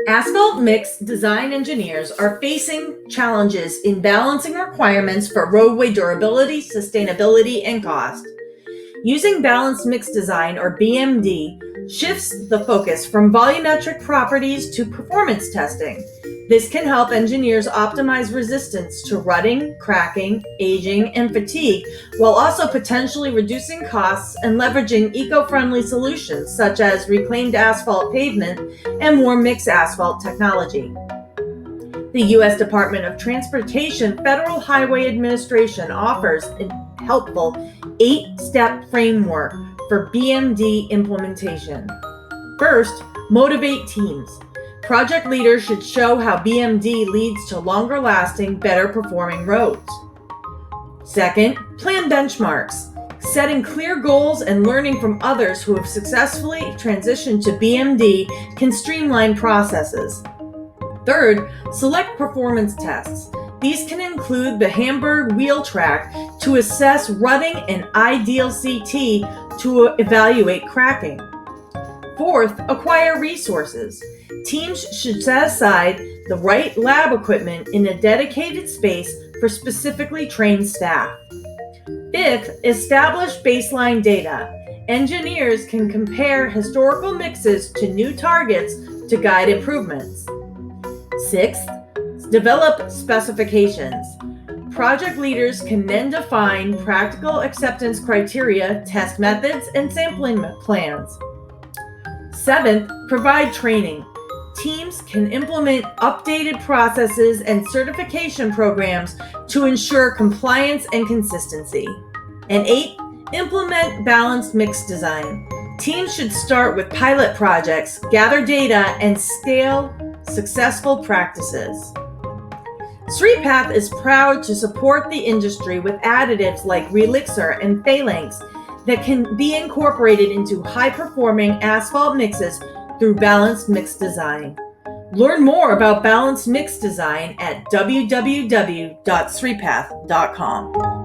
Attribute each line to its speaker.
Speaker 1: Asphalt mix design engineers are facing challenges in balancing requirements for roadway durability, sustainability, and cost. Using balanced mix design, or BMD, shifts the focus from volumetric properties to performance testing. This can help engineers optimize resistance to rutting, cracking, aging, and fatigue, while also potentially reducing costs and leveraging eco-friendly solutions such as reclaimed asphalt pavement and more mixed asphalt technology. The U.S. Department of Transportation Federal Highway Administration offers a helpful 8-step framework for BMD implementation. First, motivate teams. Project leaders should show how BMD leads to longer-lasting, better-performing roads. Second, plan benchmarks. Setting clear goals and learning from others who have successfully transitioned to BMD can streamline processes. Third, select performance tests. These can include the Hamburg Wheel Track to assess rutting and ideal CT to evaluate cracking. Fourth, acquire resources. Teams should set aside the right lab equipment in a dedicated space for specifically trained staff. Fifth, establish baseline data. Engineers can compare historical mixes to new targets to guide improvements. Sixth, develop specifications. Project leaders can then define practical acceptance criteria, test methods, and sampling plans. Seventh, provide training. Teams can implement updated processes and certification programs to ensure compliance and consistency. And eighth, implement balanced mix design. Teams should start with pilot projects, gather data, and scale successful practices. StreetPath is proud to support the industry with additives like Relixer and Phalanx that can be incorporated into high-performing asphalt mixes through balanced mix design. Learn more about balanced mix design at www.streetpath.com.